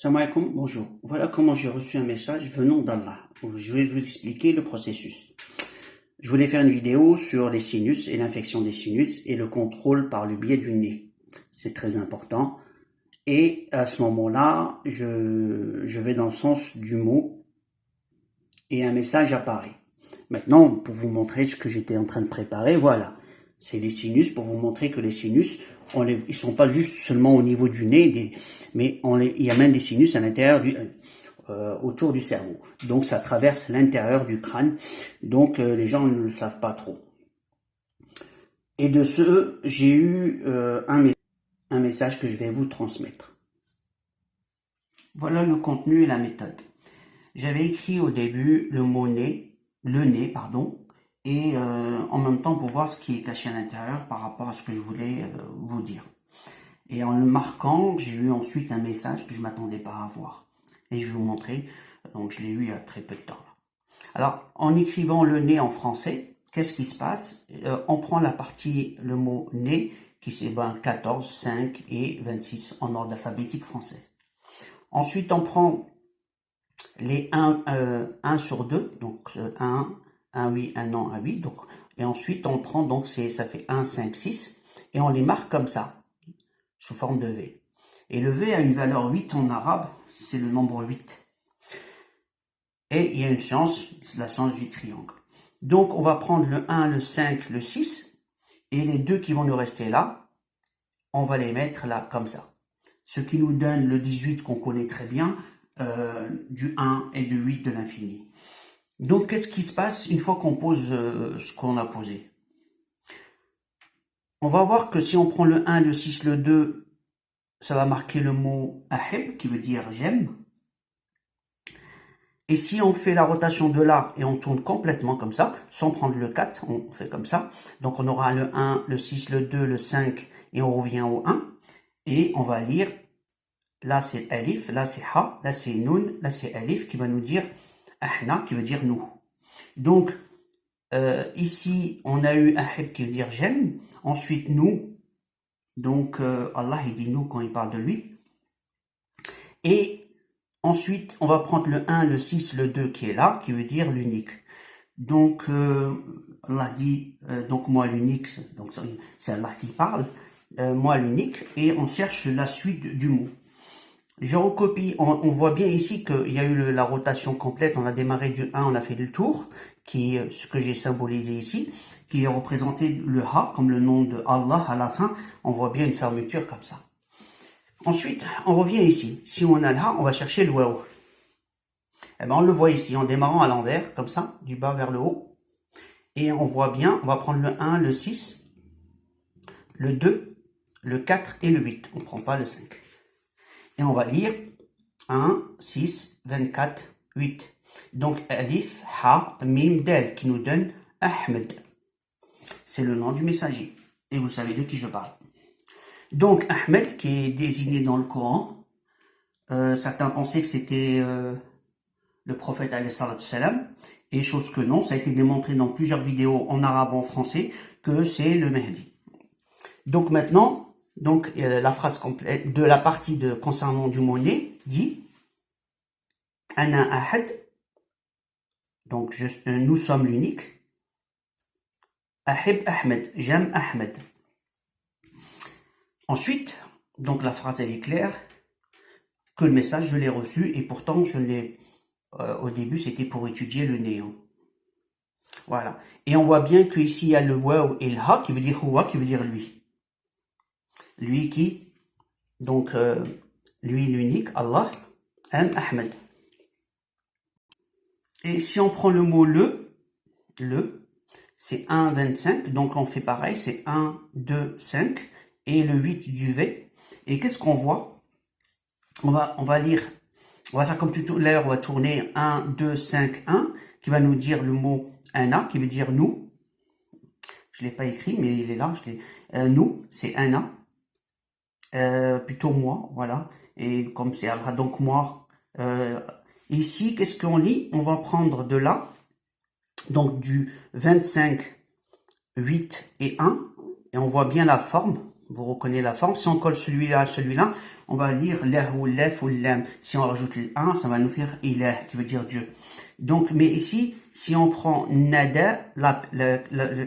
Salam alaikum, bonjour. Voilà comment j'ai reçu un message venant d'Allah. Je vais vous expliquer le processus. Je voulais faire une vidéo sur les sinus et l'infection des sinus et le contrôle par le biais du nez. C'est très important. Et à ce moment-là, je vais dans le sens du mot et un message apparaît. Maintenant, pour vous montrer ce que j'étais en train de préparer, voilà. C'est les sinus pour vous montrer que les sinus, ils sont pas juste seulement au niveau du nez, mais il y a même des sinus à l'intérieur autour du cerveau. Donc ça traverse l'intérieur du crâne. Donc les gens ne le savent pas trop. Et de ce, j'ai eu un message que je vais vous transmettre. Voilà le contenu et la méthode. J'avais écrit au début le nez, et en même temps pour voir ce qui est caché à l'intérieur par rapport à ce que je voulais vous dire. Et en le marquant, j'ai eu ensuite un message que je m'attendais pas à voir. Et je vais vous montrer, donc je l'ai eu il y a très peu de temps. Alors, en écrivant le nez en français, qu'est-ce qui se passe? On prend la partie, le mot nez, qui c'est 14, 5 et 26 en ordre alphabétique français. Ensuite, on prend les 1 sur 2, donc 1 oui, 1 non, 1 oui, donc, et ensuite on prend, donc ça fait 1, 5, 6, et on les marque comme ça, sous forme de V. Et le V a une valeur 8 en arabe, c'est le nombre 8. Et il y a une science, c'est la science du triangle. Donc on va prendre le 1, le 5, le 6, et les deux qui vont nous rester là, on va les mettre là, comme ça. Ce qui nous donne le 18 qu'on connaît très bien, du 1 et du 8 de l'infini. Donc, qu'est-ce qui se passe une fois qu'on pose ce qu'on a posé? On va voir que si on prend le 1, le 6, le 2, ça va marquer le mot ahib, qui veut dire j'aime. Et si on fait la rotation de là et on tourne complètement comme ça, sans prendre le 4, on fait comme ça. Donc, on aura le 1, le 6, le 2, le 5 et on revient au 1. Et on va lire, là c'est alif, là c'est ha, là c'est nun, là c'est alif qui va nous dire ahna qui veut dire nous. Donc, ici, on a eu ahib qui veut dire j'aime. Ensuite, nous. Donc, Allah, il dit nous quand il parle de lui. Et ensuite, on va prendre le 1, le 6, le 2 qui est là, qui veut dire l'unique. Donc, Allah dit, donc moi l'unique, donc c'est Allah qui parle, moi l'unique, et on cherche la suite du mot. Je recopie, on voit bien ici qu'il y a eu la rotation complète, on a démarré du 1, on a fait le tour, qui est ce que j'ai symbolisé ici, qui est représenté le Ha, comme le nom de Allah à la fin, on voit bien une fermeture comme ça. Ensuite, on revient ici, si on a le Ha, on va chercher le Waw. Eh ben, on le voit ici, en démarrant à l'envers, comme ça, du bas vers le haut, et on voit bien, on va prendre le 1, le 6, le 2, le 4 et le 8, on ne prend pas le 5. Et on va lire 1, 6, 24, 8. Donc, Alif, Ha, Mim, Del, qui nous donne Ahmed. C'est le nom du messager. Et vous savez de qui je parle. Donc, Ahmed, qui est désigné dans le Coran, certains pensaient que c'était le prophète alayhi salam, et chose que non, ça a été démontré dans plusieurs vidéos en arabe et en français, que c'est le Mahdi. Donc maintenant, donc la phrase complète de la partie concernant du mot nez dit Ana ahad, donc nous sommes l'unique. Ahib Ahmed, j'aime Ahmed. Ensuite, donc la phrase elle est claire, que le message je l'ai reçu et pourtant je l'ai au début c'était pour étudier le néant. Voilà. Et on voit bien qu'ici il y a le waw et le ha qui veut dire huwa, qui veut dire lui. Lui qui, donc, lui l'unique, Allah, aime Ahmed. Et si on prend le mot le, c'est 1, 25, donc on fait pareil, c'est 1, 2, 5, et le 8 du V. Et qu'est-ce qu'on voit? On va lire, on va faire comme tout à l'heure, on va tourner 1, 2, 5, 1, qui va nous dire le mot ana, qui veut dire nous. Je ne l'ai pas écrit, mais il est là, nous, c'est ana. Plutôt moi, voilà. Et comme c'est Allah, donc moi. Ici, qu'est-ce qu'on lit? On va prendre de là, donc du 25, 8 et 1, et on voit bien la forme. Vous reconnaissez la forme. Si on colle celui-là à celui-là, on va lire lahu, lef ou lam. Si on rajoute le 1, ça va nous faire ilah, qui veut dire Dieu. Donc, mais ici, si on prend nada,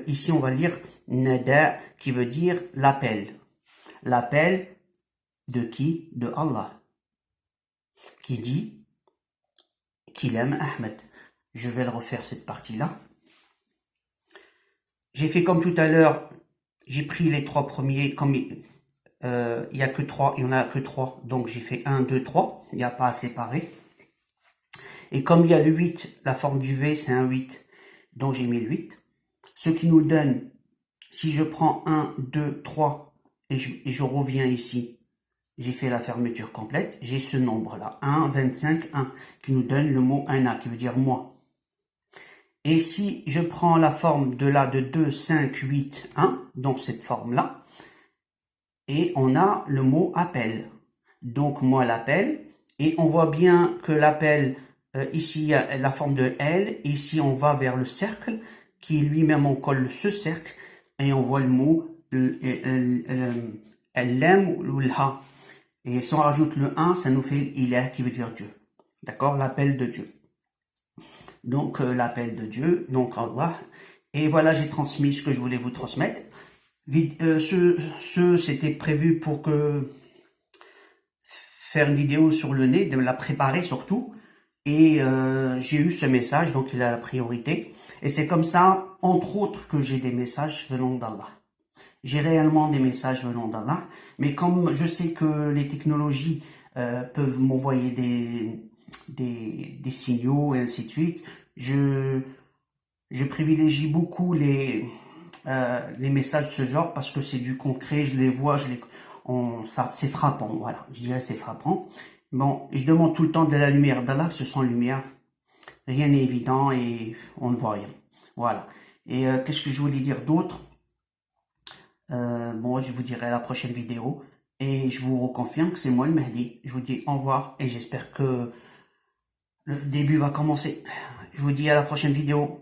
ici on va lire nada, qui veut dire l'appel. L'appel de qui? De Allah. Qui dit qu'il aime Ahmed. Je vais le refaire cette partie-là. J'ai fait comme tout à l'heure, j'ai pris les 3 premiers, comme il y a que 3, il y en a que 3, donc j'ai fait 1, 2, 3, il n'y a pas à séparer. Et comme il y a le 8, la forme du V, c'est un 8, donc j'ai mis le 8. Ce qui nous donne, si je prends 1, 2, 3, et je reviens ici, j'ai fait la fermeture complète, j'ai ce nombre-là, 1, 25, 1, qui nous donne le mot Ana, qui veut dire moi. Et si je prends la forme de là, de 2, 5, 8, 1, donc cette forme-là, et on a le mot appel. Donc moi l'appel, et on voit bien que l'appel, ici il y a la forme de L, ici on va vers le cercle, qui lui-même on colle ce cercle, et on voit le mot l'em ou l'ha. Et si on rajoute le 1, ça nous fait ilah, qui veut dire Dieu. D'accord? L'appel de Dieu. Donc l'appel de Dieu, donc Allah. Et voilà, j'ai transmis ce que je voulais vous transmettre. C'était prévu pour faire une vidéo sur le nez, de la préparer surtout. Et j'ai eu ce message, donc il a la priorité. Et c'est comme ça, entre autres, que j'ai des messages venant d'Allah. J'ai réellement des messages venant d'Allah. Mais comme je sais que les technologies peuvent m'envoyer des signaux et ainsi de suite, je privilégie beaucoup les messages de ce genre parce que c'est du concret, je les vois, c'est frappant, voilà, je dirais c'est frappant. Bon, je demande tout le temps de la lumière d'Allah, ce sont lumière, rien n'est évident et on ne voit rien, voilà. Et qu'est-ce que je voulais dire d'autre? Bon, je vous dirai à la prochaine vidéo et je vous reconfirme que c'est moi le Mahdi. Je vous dis au revoir et j'espère que le début va commencer. Je vous dis à la prochaine vidéo.